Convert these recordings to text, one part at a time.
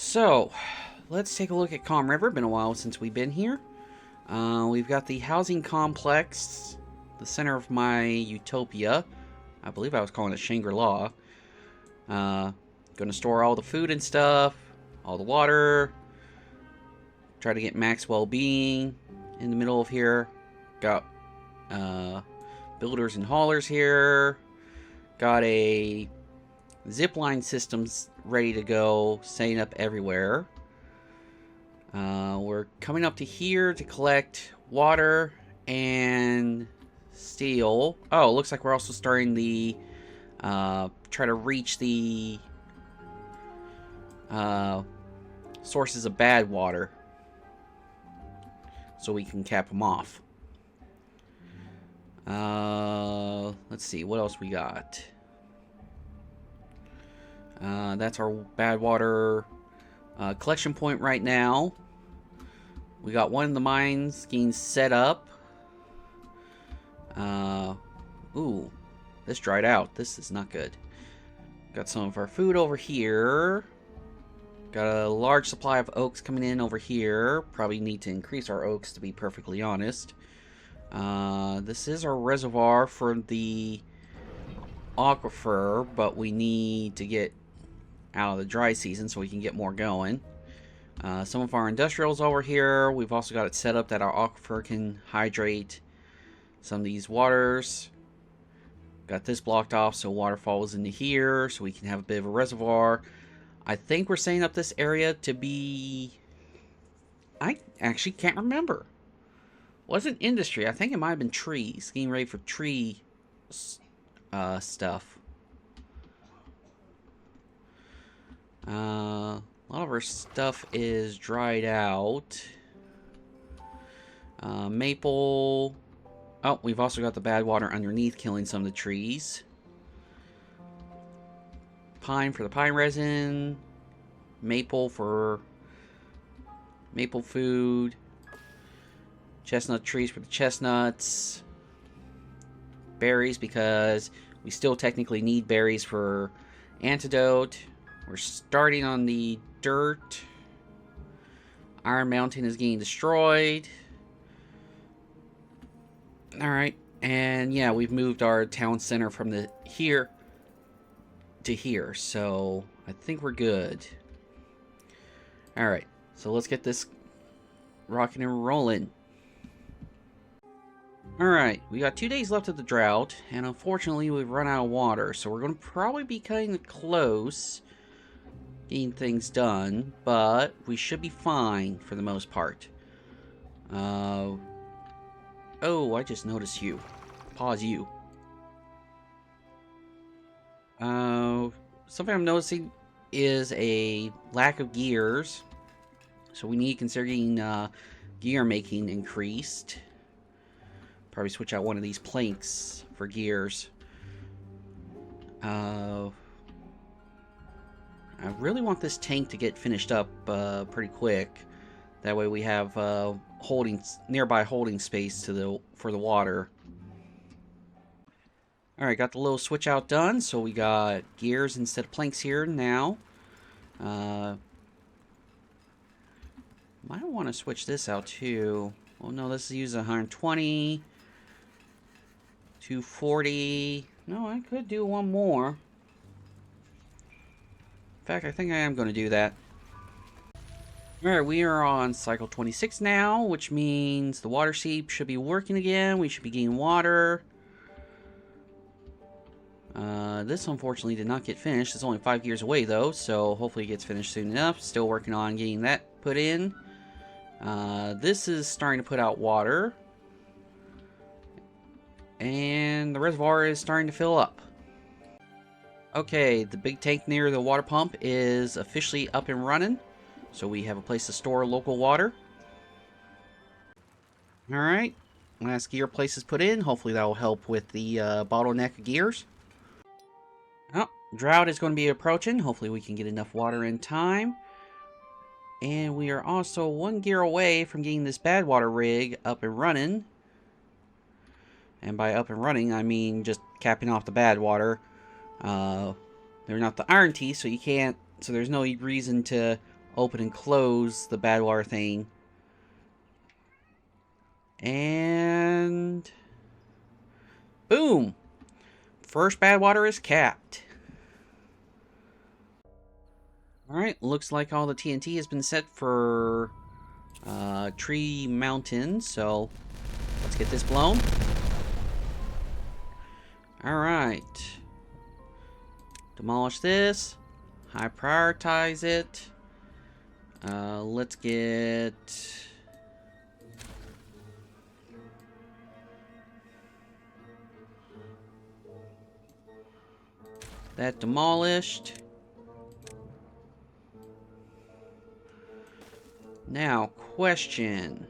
So, let's take a look at Calm River. Been a while since we've been here. We've got the housing complex, the center of my utopia. I believe I was calling it Shangri-La. Gonna store all the food and stuff, all the water. Try to get max well-being in the middle of here. Got builders and haulers here. Got a zipline systems ready to go, setting up everywhere. We're coming up to here to collect water and steel. Oh, looks like we're also starting the try to reach the sources of bad water so we can cap them off. Let's see what else we got. That's our bad water collection point right now. We got one of the mines getting set up. Ooh, this dried out. This is not good. Got some of our food over here. Got a large supply of oaks coming in over here. Probably need to increase our oaks, to be perfectly honest. This is our reservoir for the aquifer, but we need to get out of the dry season so we can get more going. Some of our industrials over here. We've also got it set up that our aquifer can hydrate some of these waters. Got this blocked off so water falls into here so we can have a bit of a reservoir. I think we're setting up this area to be... I actually can't remember. Wasn't industry. I think it might have been trees. Getting ready for tree stuff. A lot of our stuff is dried out. Maple. Oh, we've also got the bad water underneath killing some of the trees. Pine for the pine resin. Maple for maple food. Chestnut trees for the chestnuts. Berries because we still technically need berries for antidote. We're starting on the dirt. Iron Mountain is getting destroyed. Alright, and yeah, we've moved our town center from the here to here, so I think we're good. Alright, so let's get this rocking and rolling. Alright, we got 2 days left of the drought, and unfortunately we've run out of water, so we're going to probably be cutting it close, getting things done, but we should be fine for the most part. Oh, I just noticed you. Pause you. Something I'm noticing is a lack of gears, so we need to consider getting gear making increased. Probably switch out one of these planks for gears. I really want this tank to get finished up pretty quick. That way we have nearby holding space for the water. Alright, got the little switch out done, so we got gears instead of planks here now. Might want to switch this out too. Oh no, this is using 120. 240. No, I could do one more. In fact, I think I am going to do that. Alright, we are on cycle 26 now, which means the water seep should be working again. We should be getting water. This unfortunately did not get finished. It's only 5 gears away though, so hopefully it gets finished soon enough. Still working on getting that put in. This is starting to put out water. And the reservoir is starting to fill up. Okay, the big tank near the water pump is officially up and running. So we have a place to store local water. Alright, last gear place is put in. Hopefully that will help with the bottleneck of gears. Oh, drought is going to be approaching. Hopefully we can get enough water in time. And we are also 1 gear away from getting this bad water rig up and running. And by up and running, I mean just capping off the bad water. They're not the iron teeth, so you can't. So there's no reason to open and close the bad water thing. And boom! First bad water is capped. Alright, looks like all the TNT has been set for Tree Mountain, so let's get this blown. Alright. Demolish this. High prioritize it. Let's get... that demolished. Now, question.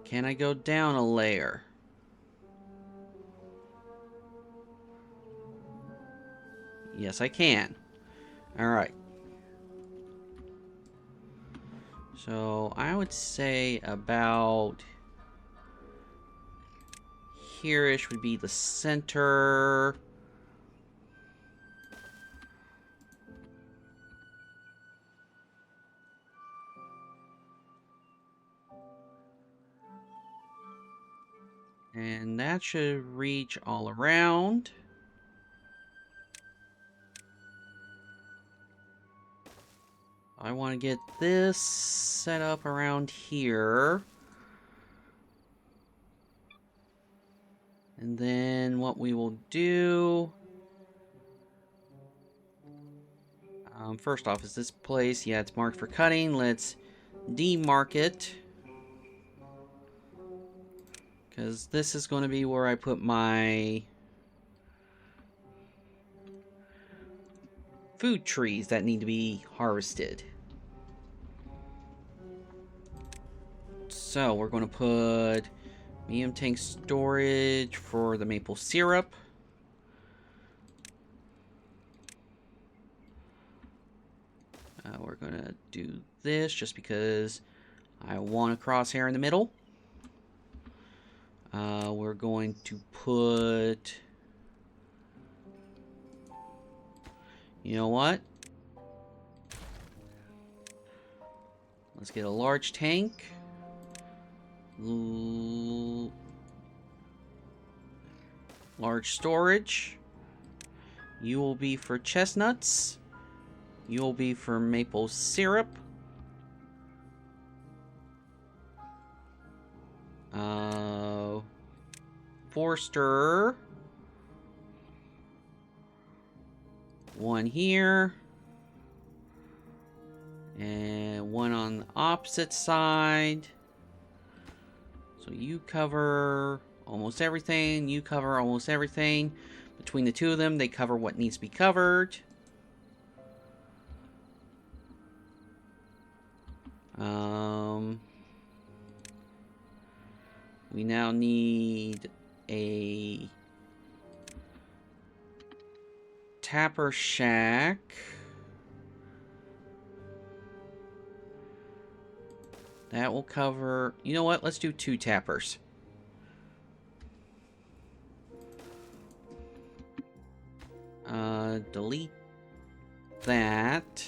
Can I go down a layer? Yes, I can. Alright. So, I would say about here-ish would be the center. And that should reach all around. I want to get this set up around here. And then what we will do... first off, is this place... yeah, it's marked for cutting. Let's demark it. Because this is going to be where I put my... food trees that need to be harvested. So we're going to put medium tank storage for the maple syrup. We're going to do this just because I want a crosshair in the middle. We're going to put... you know what? Let's get a large tank. Large storage. You will be for chestnuts. You will be for maple syrup. Forster. One here. And one on the opposite side. So you cover almost everything. You cover almost everything. Between the two of them, they cover what needs to be covered. We now need a tapper shack. That will cover... you know what? Let's do 2 tappers. Delete that.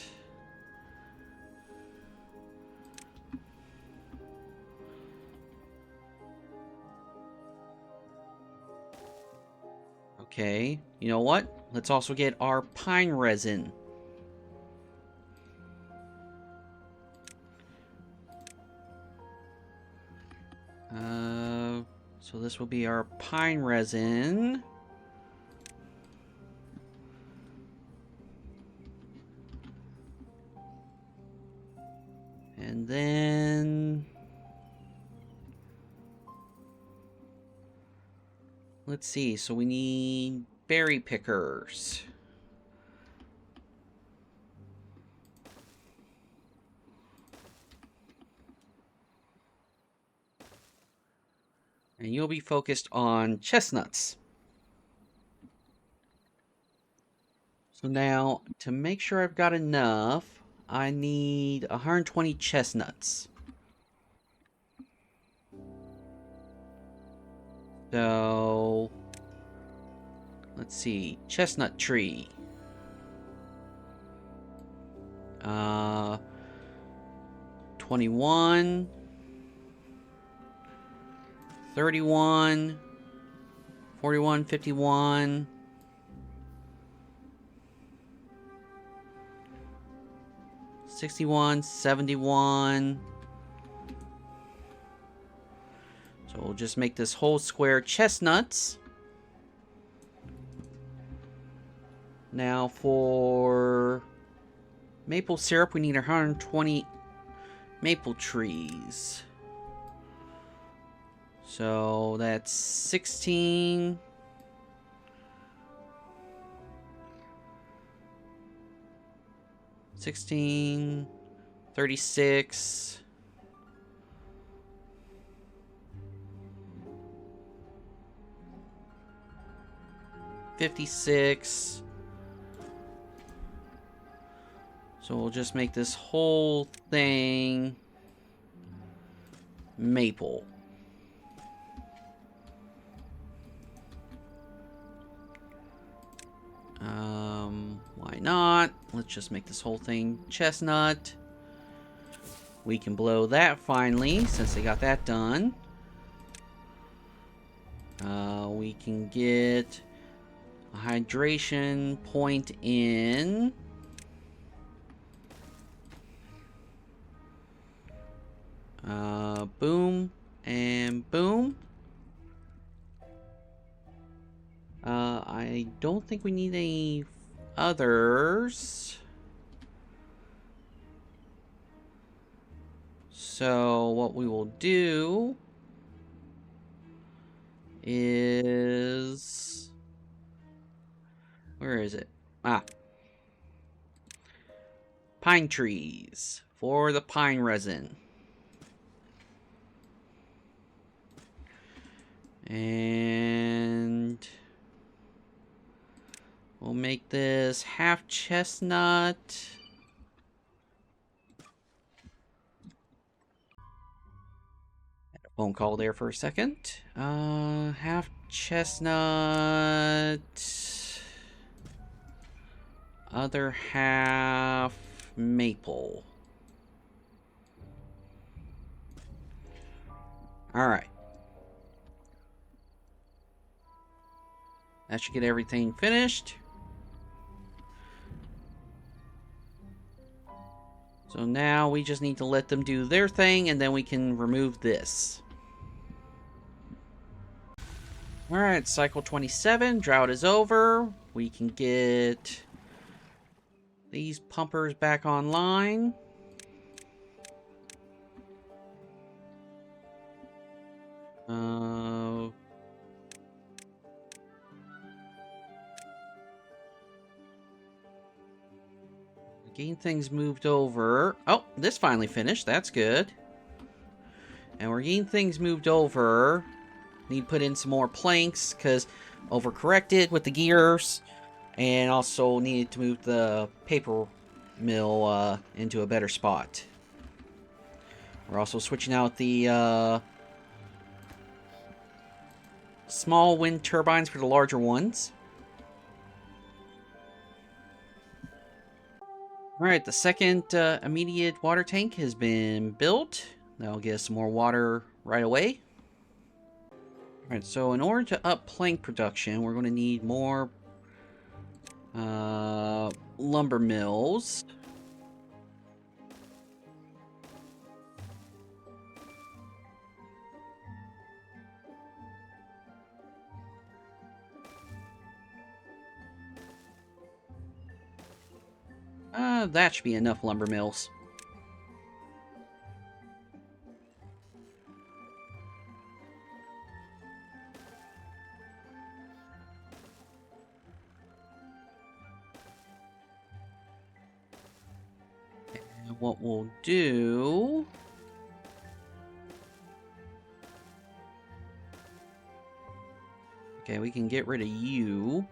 Okay, you know what? Let's also get our pine resin. So this will be our pine resin. And then... let's see, so we need berry pickers. And you'll be focused on chestnuts. So now, to make sure I've got enough, I need 120 chestnuts. So, let's see, chestnut tree. 21, 31, 41, 51, 61, 71. So we'll just make this whole square chestnuts. Now for maple syrup, we need 120 maple trees. So that's 16. 16, 36, 56. So we'll just make this whole thing maple. Why not? Let's just make this whole thing chestnut. We can blow that finally, since they got that done. We can get a hydration point in. Boom and boom. I don't think we need any others. So what we will do is... Where is it? Ah. Pine trees for the pine resin. And we'll make this half chestnut. Had a phone call there for a second. Half chestnut. Other half maple. Alright. That should get everything finished. So now we just need to let them do their thing, and then we can remove this. Alright, cycle 27. Drought is over. We can get these pumpers back online. Getting things moved over. Oh, this finally finished. That's good. And we're getting things moved over. Need to put in some more planks because overcorrected with the gears. And also needed to move the paper mill into a better spot. We're also switching out the small wind turbines for the larger ones. Alright, the second immediate water tank has been built. That'll get us some more water right away. Alright, so in order to up plank production, we're going to need more lumber mills. That should be enough lumber mills. And what we'll do... Okay, we can get rid of you.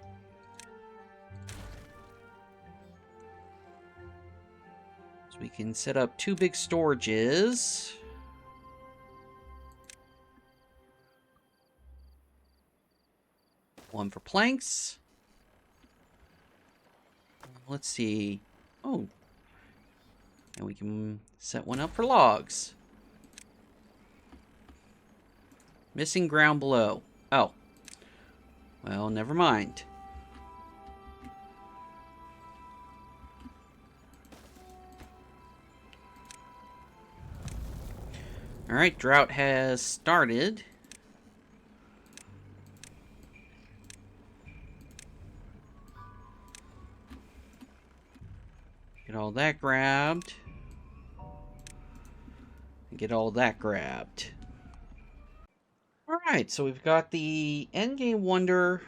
We can set up 2 big storages. One for planks. Let's see. Oh. And we can set one up for logs. Missing ground below. Oh. Well, never mind. Alright, drought has started. Get all that grabbed. And get all that grabbed. Alright, so we've got the endgame wonder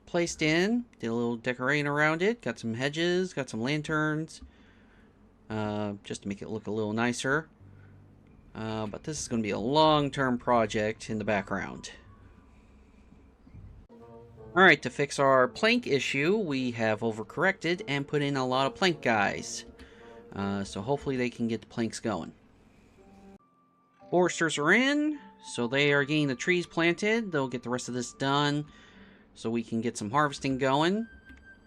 placed in. Did a little decorating around it. Got some hedges, got some lanterns. Just to make it look a little nicer. But this is going to be a long-term project in the background. Alright, to fix our plank issue, we have overcorrected and put in a lot of plank guys. So hopefully they can get the planks going. Foresters are in, so they are getting the trees planted. They'll get the rest of this done so we can get some harvesting going.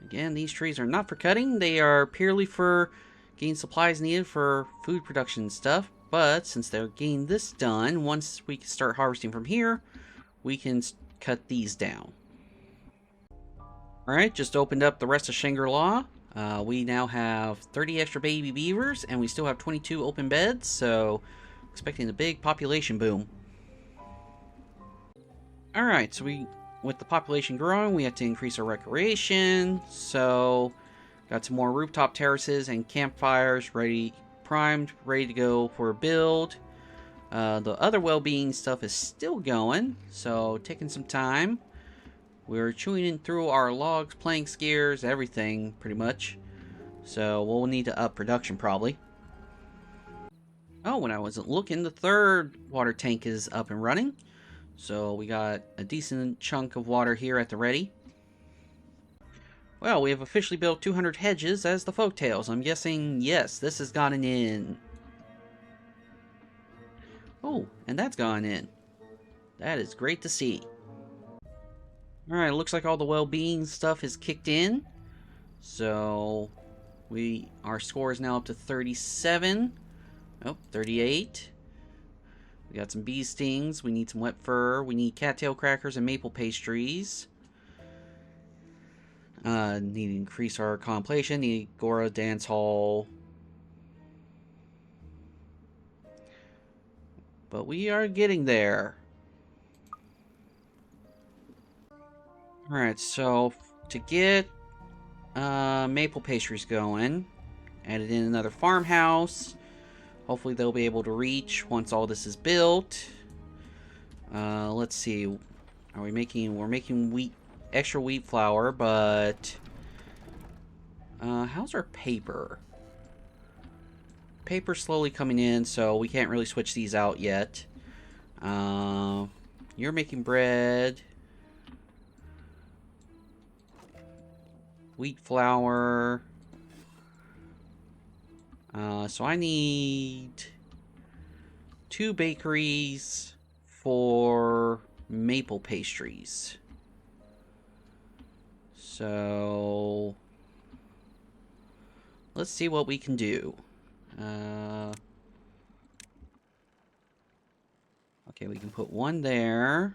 Again, these trees are not for cutting. They are purely for getting supplies needed for food production and stuff. But since they're getting this done, once we can start harvesting from here, we can cut these down. Alright, just opened up the rest of Shangri-La. We now have 30 extra baby beavers, and we still have 22 open beds, so expecting a big population boom. Alright, so with the population growing, we have to increase our recreation, so got some more rooftop terraces and campfires primed, ready to go for a build. The other well-being stuff is still going, so taking some time. We're chewing through our logs, planks, gears, everything, pretty much. So we'll need to up production, probably. Oh, when I wasn't looking, the third water tank is up and running. So we got a decent chunk of water here at the ready. Well, we have officially built 200 hedges as the Folktails. I'm guessing, yes, this has gotten in. Oh, and that's gone in. That is great to see. Alright, looks like all the well-being stuff is kicked in. So, our score is now up to 37. Oh, 38. We got some bee stings. We need some wet fur. We need cattail crackers and maple pastries. Need to increase our compilation. Need Gora Dance Hall. But we are getting there. Alright, so to get maple pastries going, added in another farmhouse. Hopefully they'll be able to reach once all this is built. Let's see. We're making extra wheat flour, but how's our paper? Paper's slowly coming in, so we can't really switch these out yet. You're making bread. Wheat flour. So I need 2 bakeries for maple pastries. So let's see what we can do. Okay, we can put 1 there.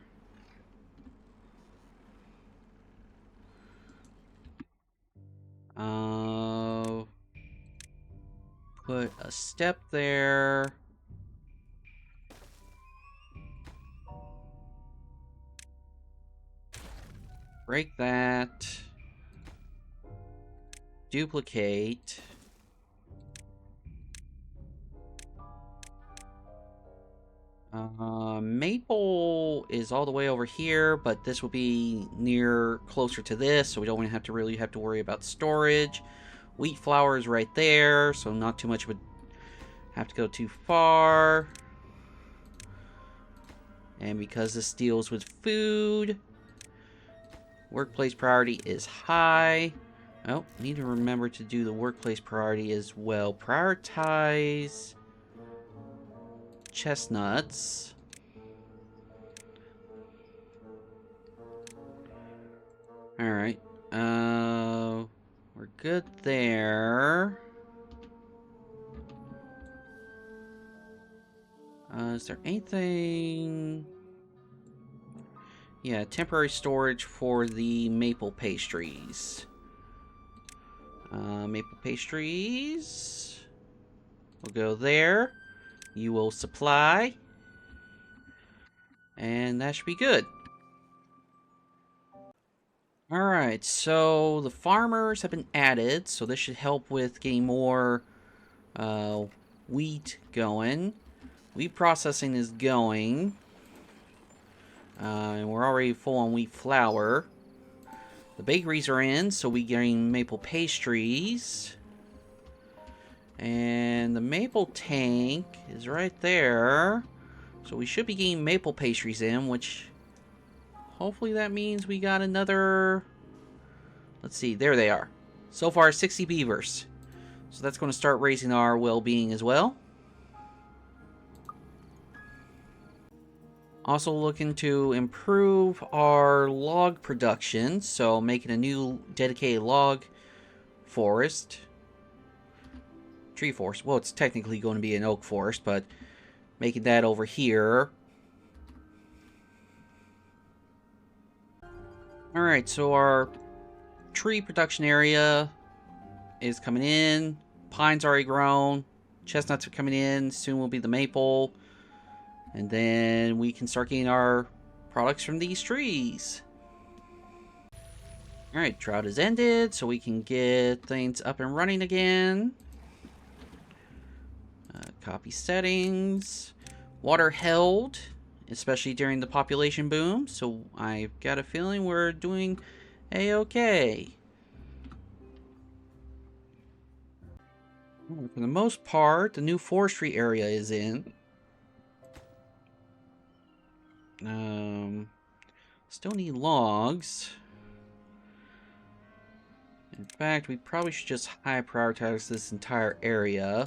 Put a step there. Break that. Duplicate. Maple is all the way over here, but this will be closer to this, so we don't really have to worry about storage. Wheat flour is right there, so not too much would have to go too far. And because this deals with food, workplace priority is high. Oh, need to remember to do the workplace priority as well. Prioritize chestnuts. Alright. We're good there. Is there anything... Yeah, temporary storage for the maple pastries. Maple pastries. We'll go there. You will supply. And that should be good. Alright, so the farmers have been added, so this should help with getting more wheat going. Wheat processing is going. And we're already full on wheat flour. The bakeries are in, so we getting maple pastries. And the maple tank is right there. So we should be getting maple pastries in, which hopefully that means we got another... Let's see, there they are. So far, 60 beavers. So that's going to start raising our well-being as well. Also looking to improve our log production, so making a new dedicated log forest. Tree forest. Well, it's technically going to be an oak forest, but making that over here. Alright, so our tree production area is coming in. Pine's already grown. Chestnuts are coming in. Soon will be the maple. And then we can start getting our products from these trees. Alright, drought has ended, so we can get things up and running again. Copy settings. Water held, especially during the population boom. So I've got a feeling we're doing a-okay. For the most part, the new forestry area is in. Still need logs. In fact, we probably should just high prioritize this entire area.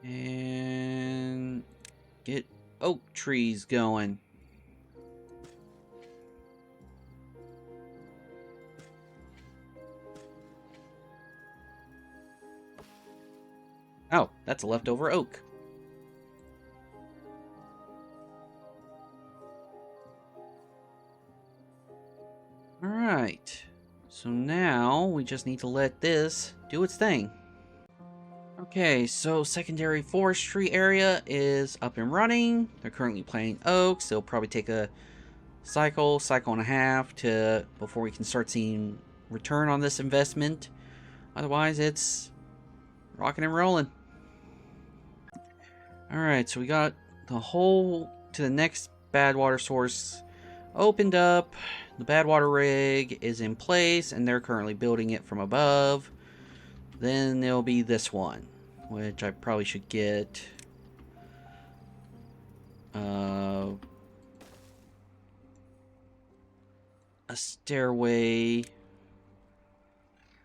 And get oak trees going. Oh, that's a leftover oak. Alright. So now we just need to let this do its thing. Okay, so secondary forestry area is up and running. They're currently planting oaks. They'll probably take a cycle and a half to before we can start seeing return on this investment. Otherwise, it's rocking and rolling. Alright, so we got the hole to the next bad water source opened up. The bad water rig is in place, and they're currently building it from above. Then there'll be this one, which I probably should get a stairway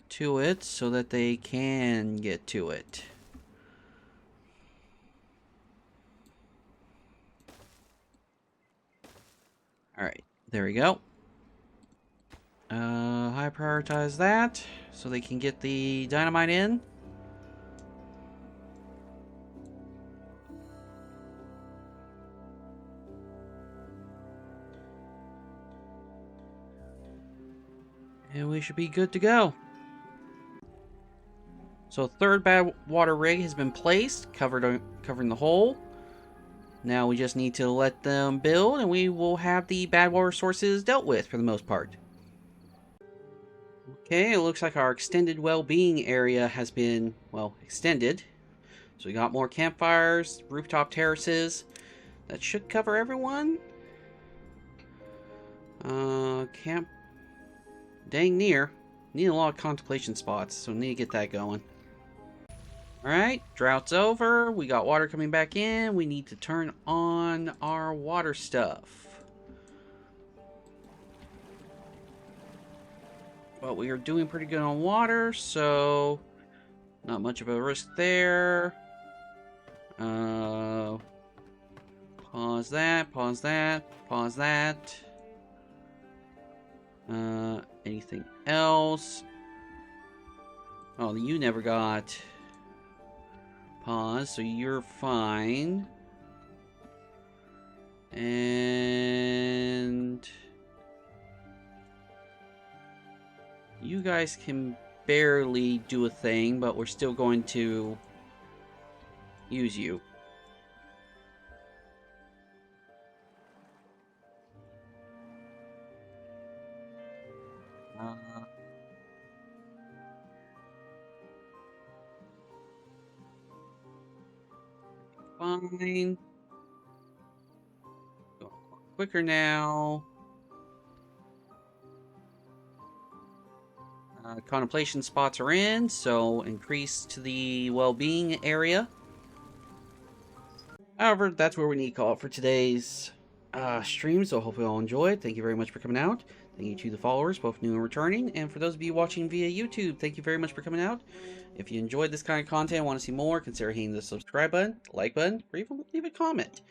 to it so that they can get to it. Alright, there we go. High prioritize that so they can get the dynamite in. And we should be good to go. So third bad water rig has been placed, covering the hole. Now we just need to let them build, and we will have the bad water sources dealt with for the most part. Okay, it looks like our extended well-being area has been, well, extended. So we got more campfires, rooftop terraces. That should cover everyone. Camp... Dang near. Need a lot of contemplation spots, so need to get that going. Alright, drought's over. We got water coming back in. We need to turn on our water stuff. But we are doing pretty good on water, so not much of a risk there. Pause that, pause that, pause that. Anything else? Oh, you never got pause, so you're fine. And you guys can barely do a thing, but we're still going to use you. Fine. Go quicker now. Contemplation spots are in, so increase to the well-being area. However, that's where we need to call it for today's stream, so hopefully you all enjoyed. Thank you very much for coming out. Thank you to the followers, both new and returning. And for those of you watching via YouTube, thank you very much for coming out. If you enjoyed this kind of content and want to see more, consider hitting the subscribe button, like button, or even leave a comment.